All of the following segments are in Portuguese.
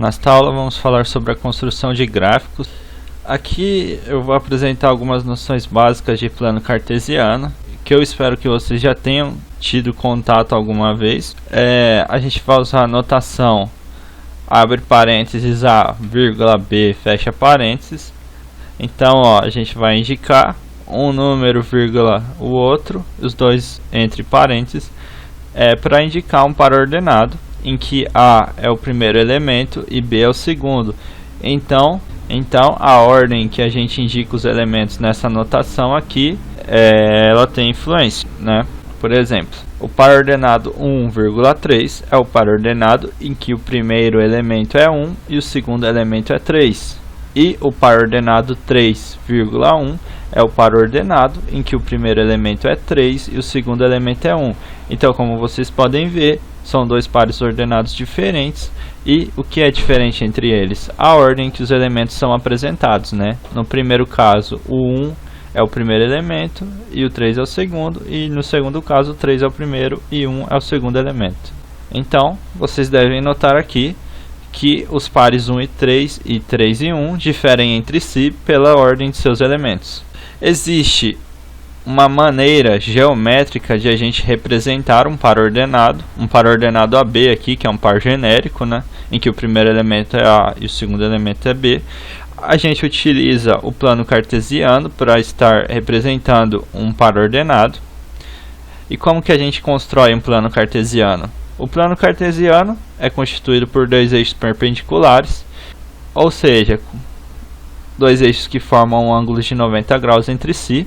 Nesta aula vamos falar sobre a construção de gráficos. Aqui eu vou apresentar algumas noções básicas de plano cartesiano, que eu espero que vocês já tenham tido contato alguma vez. A gente vai usar a notação abre parênteses A, vírgula B, fecha parênteses. Então a gente vai indicar um número, vírgula, o outro, os dois entre parênteses, para indicar um par ordenado, em que A é o primeiro elemento e B é o segundo. Então a ordem que a gente indica os elementos nessa notação aqui, ela tem influência, né? Por exemplo, o par ordenado 1,3 é o par ordenado em que o primeiro elemento é 1 e o segundo elemento é 3. E o par ordenado 3,1 é o par ordenado em que o primeiro elemento é 3 e o segundo elemento é 1. Então, como vocês podem ver, são dois pares ordenados diferentes. E o que é diferente entre eles? A ordem que os elementos são apresentados, né? No primeiro caso, o 1 é o primeiro elemento e o 3 é o segundo. E no segundo caso, o 3 é o primeiro e 1 é o segundo elemento. Então, vocês devem notar aqui que os pares 1 e 3 e 3 e 1 diferem entre si pela ordem de seus elementos. Existe uma maneira geométrica de a gente representar um par ordenado AB aqui, que é um par genérico, né, em que o primeiro elemento é A e o segundo elemento é B. A gente utiliza o plano cartesiano para estar representando um par ordenado. E como que a gente constrói um plano cartesiano? O plano cartesiano é constituído por dois eixos perpendiculares, ou seja, dois eixos que formam um ângulo de 90 graus entre si.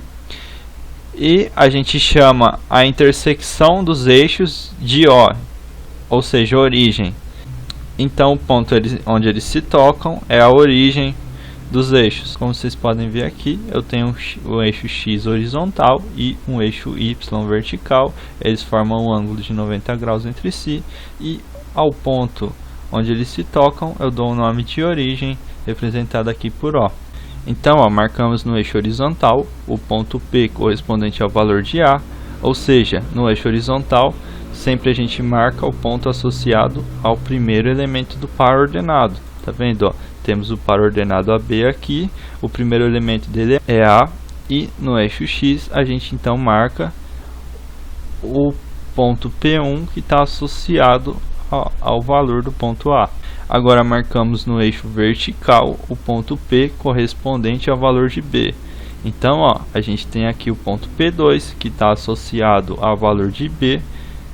E a gente chama a intersecção dos eixos de O, ou seja, origem. Então o ponto onde eles se tocam é a origem dos eixos. Como vocês podem ver aqui, eu tenho o eixo X horizontal e um eixo Y vertical. Eles formam um ângulo de 90 graus entre si. E ao ponto onde eles se tocam, eu dou o nome de origem, representado aqui por O. Então, marcamos no eixo horizontal o ponto P correspondente ao valor de A, ou seja, no eixo horizontal, sempre a gente marca o ponto associado ao primeiro elemento do par ordenado. Tá vendo? Temos o par ordenado AB aqui, o primeiro elemento dele é A, e no eixo X a gente então marca o ponto P1 que está associado ao valor do ponto A. Agora marcamos no eixo vertical o ponto P correspondente ao valor de B. Então a gente tem aqui o ponto P2 que está associado ao valor de B.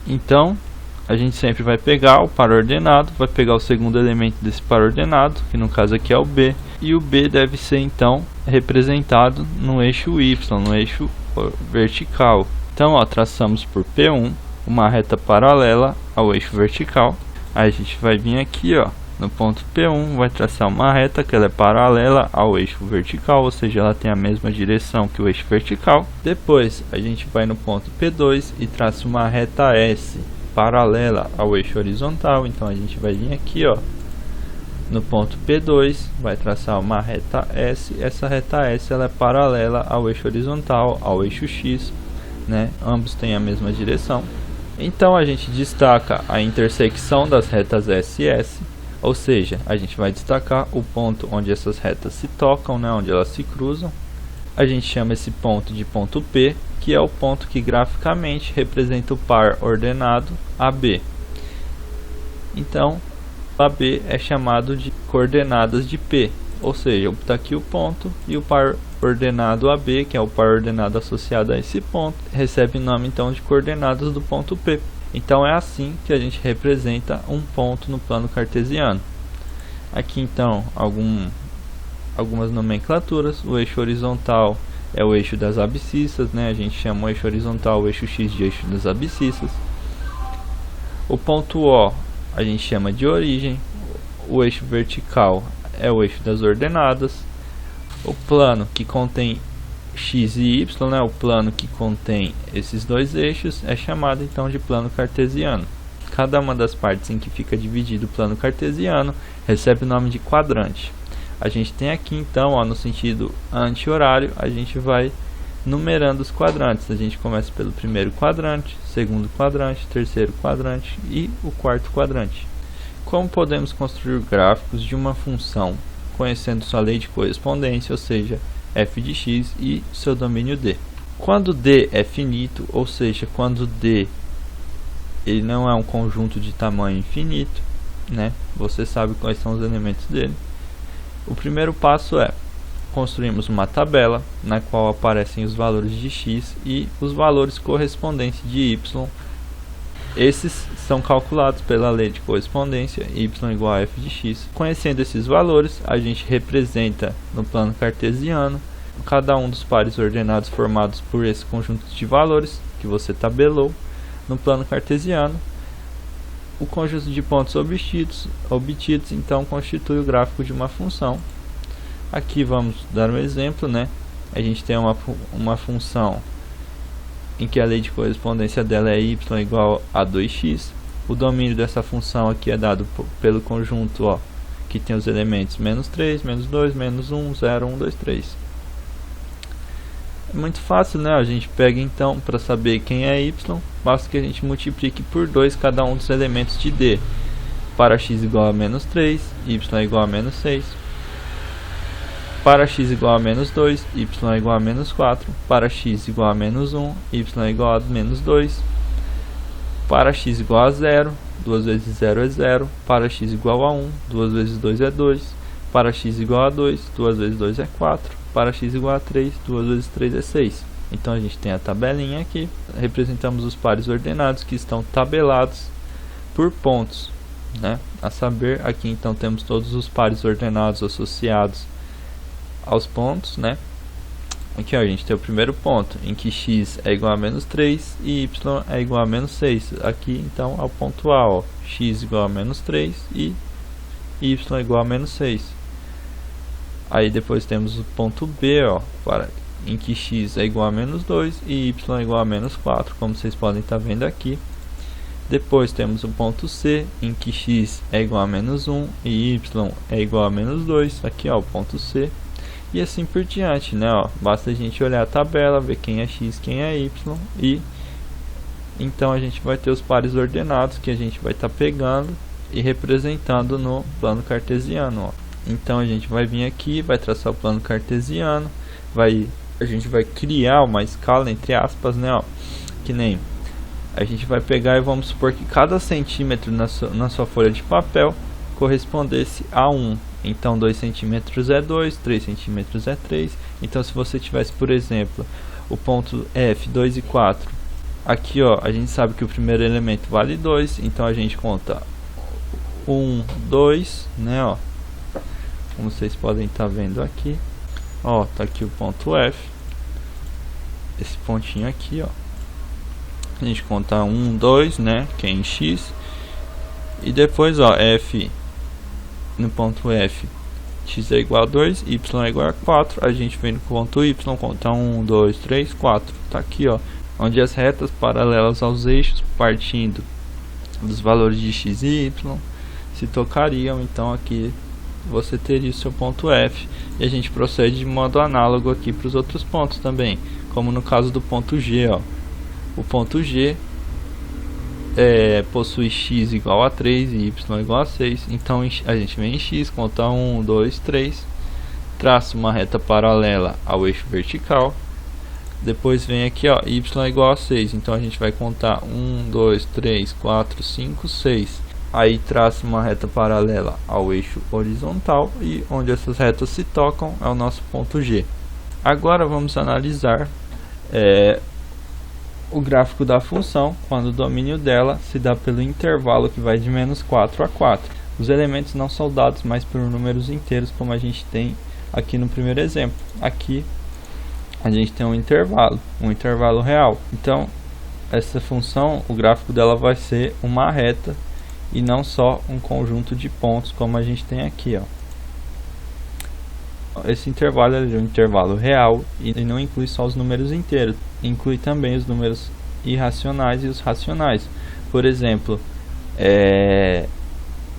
Então a gente sempre vai pegar o par ordenado, vai pegar o segundo elemento desse par ordenado, que no caso aqui é o B, e o B deve ser então representado no eixo Y, no eixo vertical. Então traçamos por P1 uma reta paralela ao eixo vertical. Aí a gente vai vir aqui no ponto P1, vai traçar uma reta que ela é paralela ao eixo vertical, ou seja, ela tem a mesma direção que o eixo vertical. Depois a gente vai no ponto P2 e traça uma reta S paralela ao eixo horizontal. Então a gente vai vir aqui no ponto P2, vai traçar uma reta S. Essa reta S ela é paralela ao eixo horizontal, ao eixo X, né? Ambos têm a mesma direção. Então a gente destaca a intersecção das retas S e S, ou seja, a gente vai destacar o ponto onde essas retas se tocam, né, onde elas se cruzam. A gente chama esse ponto de ponto P, que é o ponto que graficamente representa o par ordenado AB. Então, AB é chamado de coordenadas de P, ou seja, está aqui o ponto e o par ordenado AB, que é o par ordenado associado a esse ponto, recebe o nome então de coordenadas do ponto P. Então é assim que a gente representa um ponto no plano cartesiano. Aqui então algumas nomenclaturas. O eixo horizontal é o eixo das abscissas, né? A gente chama o eixo horizontal o eixo X de eixo das abscissas. O ponto O a gente chama de origem. O eixo vertical é o eixo das ordenadas. O plano que contém X e Y, né, o plano que contém esses dois eixos, é chamado então de plano cartesiano. Cada uma das partes em que fica dividido o plano cartesiano recebe o nome de quadrante. A gente tem aqui então, no sentido anti-horário, a gente vai numerando os quadrantes. A gente começa pelo primeiro quadrante, segundo quadrante, terceiro quadrante e o quarto quadrante. Como podemos construir gráficos de uma função conhecendo sua lei de correspondência, ou seja, f de x e seu domínio D? Quando D é finito, ou seja, quando D ele não é um conjunto de tamanho infinito, né? Você sabe quais são os elementos dele. O primeiro passo é construirmos uma tabela na qual aparecem os valores de x e os valores correspondentes de y. Esses são calculados pela lei de correspondência, y igual a f de x. Conhecendo esses valores, a gente representa no plano cartesiano cada um dos pares ordenados formados por esse conjunto de valores que você tabelou. No plano cartesiano, o conjunto de pontos obtidos então constitui o gráfico de uma função. Aqui vamos dar um exemplo, né? A gente tem uma função em que a lei de correspondência dela é y igual a 2x. O domínio dessa função aqui é dado pelo conjunto, ó, que tem os elementos menos 3, menos 2, menos 1, 0, 1, 2, 3. É muito fácil, né? A gente pega então, para saber quem é y, basta que a gente multiplique por 2 cada um dos elementos de D. Para x igual a menos 3, y igual a menos 6. Para x igual a menos 2, y igual a menos 4. Para x igual a menos 1, y igual a menos 2. Para x igual a 0, 2 vezes 0 é 0. Para x igual a 1, 2 vezes 2 é 2. Para x igual a 2, 2 vezes 2 é 4. Para x igual a 3, 2 vezes 3 é 6. Então a gente tem a tabelinha aqui. Representamos os pares ordenados que estão tabelados por pontos, né? A saber, aqui então temos todos os pares ordenados associados aos pontos, né? Aqui ó, a gente tem o primeiro ponto, em que x é igual a menos 3 e y é igual a menos 6. Aqui então é o ponto A, ó, x igual a menos 3 e y igual a menos 6. Aí depois temos o ponto B, ó, em que x é igual a menos 2 e y é igual a menos 4, como vocês podem estar vendo aqui. Depois temos o ponto C, em que x é igual a menos 1 e y é igual a menos 2, aqui ó, o ponto C. E assim por diante, né, ó, basta a gente olhar a tabela, ver quem é x, quem é y, e então a gente vai ter os pares ordenados que a gente vai estar pegando e representando no plano cartesiano, ó. Então a gente vai vir aqui, vai traçar o plano cartesiano, a gente vai criar uma escala entre aspas, né, ó, que nem a gente vai pegar e vamos supor que cada centímetro na sua folha de papel correspondesse a 1. Então 2 centímetros é 2, 3 centímetros é 3. Então se você tivesse, por exemplo, o ponto F, 2 e 4, aqui ó, a gente sabe que o primeiro elemento vale 2, então a gente conta 1, 2, né, ó. Como vocês podem estar vendo aqui, ó, tá aqui o ponto F, esse pontinho aqui, ó. A gente conta 1, 2, né, que é em x, e depois, ó, F, no ponto F, x é igual a 2, y é igual a 4, a gente vem no ponto y, conta 1, 2, 3, 4, tá aqui, ó, onde as retas paralelas aos eixos, partindo dos valores de x e y, se tocariam. Então aqui você teria o seu ponto F, e a gente procede de modo análogo aqui para os outros pontos também, como no caso do ponto G, ó. O ponto G possui x igual a 3 e y igual a 6, então a gente vem em x, conta 1, 2, 3, traça uma reta paralela ao eixo vertical, depois vem aqui, ó, y igual a 6, então a gente vai contar 1, 2, 3, 4, 5, 6, aí traça uma reta paralela ao eixo horizontal, e onde essas retas se tocam é o nosso ponto G. Agora vamos analisar o gráfico da função quando o domínio dela se dá pelo intervalo que vai de menos 4 a 4. Os elementos não são dados mais por números inteiros, como a gente tem aqui no primeiro exemplo. Aqui a gente tem um intervalo real. Então essa função, o gráfico dela vai ser uma reta e não só um conjunto de pontos, como a gente tem aqui, ó. Esse intervalo é um intervalo real e não inclui só os números inteiros, inclui também os números irracionais e os racionais. Por exemplo,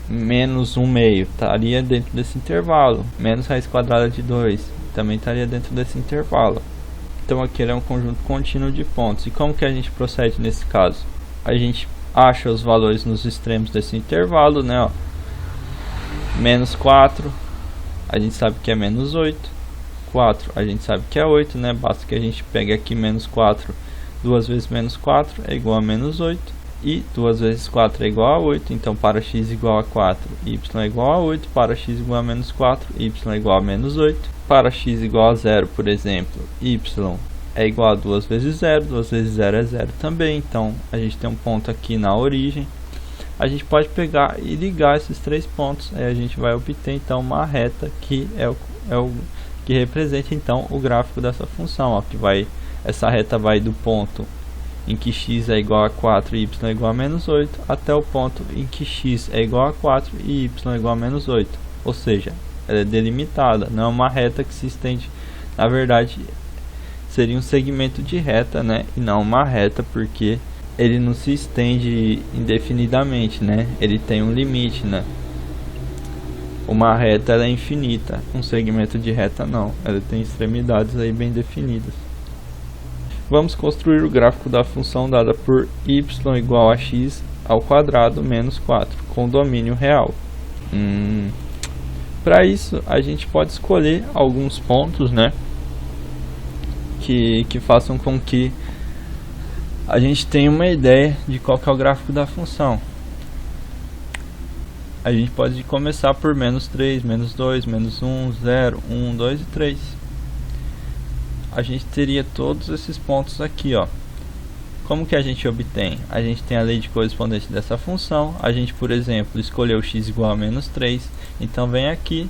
menos 1/2 estaria dentro desse intervalo, menos raiz quadrada de 2 também estaria dentro desse intervalo. Então aqui ele é um conjunto contínuo de pontos. E como que a gente procede nesse caso? A gente acha os valores nos extremos desse intervalo, né, ó. Menos 4, a gente sabe que é menos 8. 4, a gente sabe que é 8, né? Basta que a gente pegue aqui menos 4. 2 vezes menos 4 é igual a menos 8. E 2 vezes 4 é igual a 8. Então, para x igual a 4, y é igual a 8. Para x igual a menos 4, y é igual a menos 8. Para x igual a 0, por exemplo, y é igual a 2 vezes 0. 2 vezes 0 é 0 também. Então, a gente tem um ponto aqui na origem. A gente pode pegar e ligar esses três pontos. Aí a gente vai obter, então, uma reta que é o que representa, então, o gráfico dessa função. Ó, que essa reta vai do ponto em que x é igual a 4 e y é igual a menos 8, até o ponto em que x é igual a 4 e y é igual a menos 8. Ou seja, ela é delimitada, não é uma reta que se estende. Na verdade, seria um segmento de reta, né? E não uma reta, porque ele não se estende indefinidamente, né? Ele tem um limite, né? Uma reta ela é infinita, um segmento de reta não. Ela tem extremidades aí bem definidas. Vamos construir o gráfico da função dada por y igual a x ao quadrado menos 4, com domínio real. Para isso, a gente pode escolher alguns pontos, né, que façam com que a gente tenha uma ideia de qual que é o gráfico da função. A gente pode começar por menos 3, menos 2, menos 1, 0, 1, 2 e 3. A gente teria todos esses pontos aqui, ó. Como que a gente obtém? A gente tem a lei de correspondência dessa função. A gente, por exemplo, escolheu x igual a menos 3. Então vem aqui,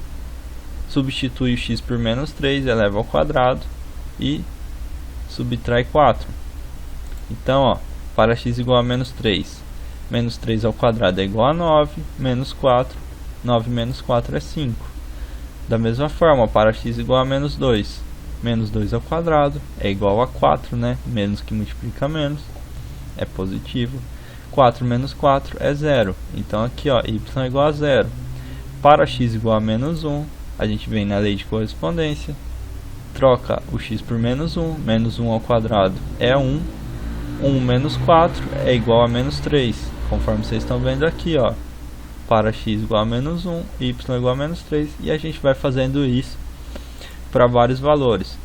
substitui o x por menos 3, eleva ao quadrado e subtrai 4. Então, ó, para x igual a menos 3, menos 3 ao quadrado é igual a 9, menos 4, 9 menos 4 é 5. Da mesma forma, para x igual a menos 2, menos 2 ao quadrado é igual a 4, né? Menos que multiplica menos é positivo. 4 menos 4 é 0. Então aqui, ó, y é igual a 0. Para x igual a menos 1, a gente vem na lei de correspondência, troca o x por menos 1. Menos 1 ao quadrado é 1. 1 menos 4 é igual a menos 3. Conforme vocês estão vendo aqui, ó. Para x igual a menos 1, y igual a menos 3. E a gente vai fazendo isso para vários valores.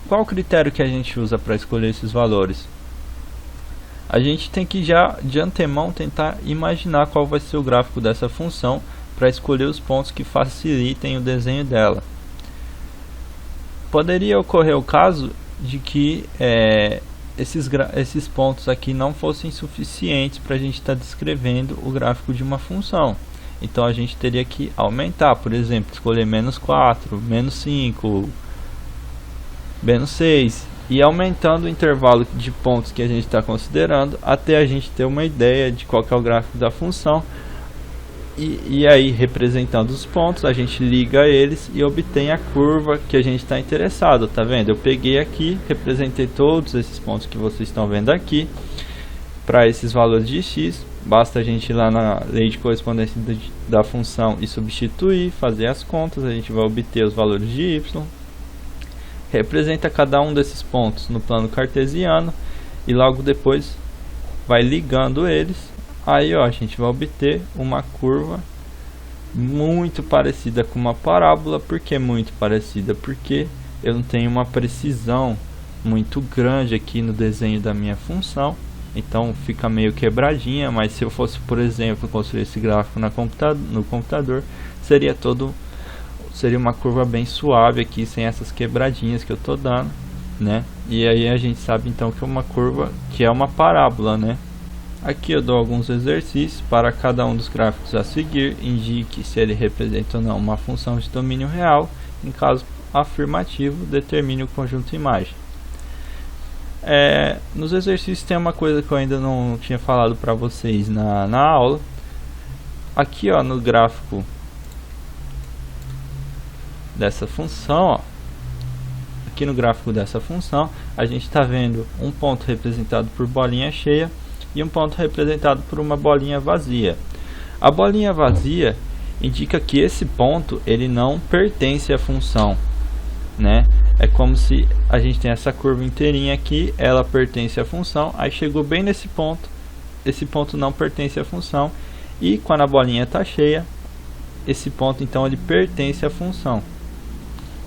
Qual o critério que a gente usa para escolher esses valores? A gente tem que já de antemão tentar imaginar qual vai ser o gráfico dessa função para escolher os pontos que facilitem o desenho dela. Poderia ocorrer o caso de que esses pontos aqui não fossem suficientes para a gente estar descrevendo o gráfico de uma função. Então a gente teria que aumentar, por exemplo, escolher menos 4, menos 5, menos 6, e aumentando o intervalo de pontos que a gente está considerando até a gente ter uma ideia de qual que é o gráfico da função. E aí, representando os pontos, a gente liga eles e obtém a curva que a gente está interessado. Tá vendo? Eu peguei aqui, representei todos esses pontos que vocês estão vendo aqui para esses valores de x. Basta a gente ir lá na lei de correspondência da função e substituir, fazer as contas, a gente vai obter os valores de y. Representa cada um desses pontos no plano cartesiano e logo depois vai ligando eles. Aí, ó, a gente vai obter uma curva muito parecida com uma parábola. Por que muito parecida? Porque eu não tenho uma precisão muito grande aqui no desenho da minha função. Então fica meio quebradinha, mas se eu fosse, por exemplo, construir esse gráfico no computador, seria uma curva bem suave aqui, sem essas quebradinhas que eu estou dando, né? E aí a gente sabe então que é uma curva que é uma parábola, né? Aqui eu dou alguns exercícios para cada um dos gráficos a seguir. Indique se ele representa ou não uma função de domínio real. Em caso afirmativo, determine o conjunto imagem. Nos exercícios tem uma coisa que eu ainda não tinha falado para vocês na aula. Aqui, ó, no gráfico dessa função, ó, aqui no gráfico dessa função, a gente está vendo um ponto representado por bolinha cheia e um ponto representado por uma bolinha vazia. A bolinha vazia indica que esse ponto ele não pertence à função, né? É como se a gente tem essa curva inteirinha aqui, ela pertence à função, aí chegou bem nesse ponto, esse ponto não pertence à função, e quando a bolinha está cheia, esse ponto então ele pertence à função.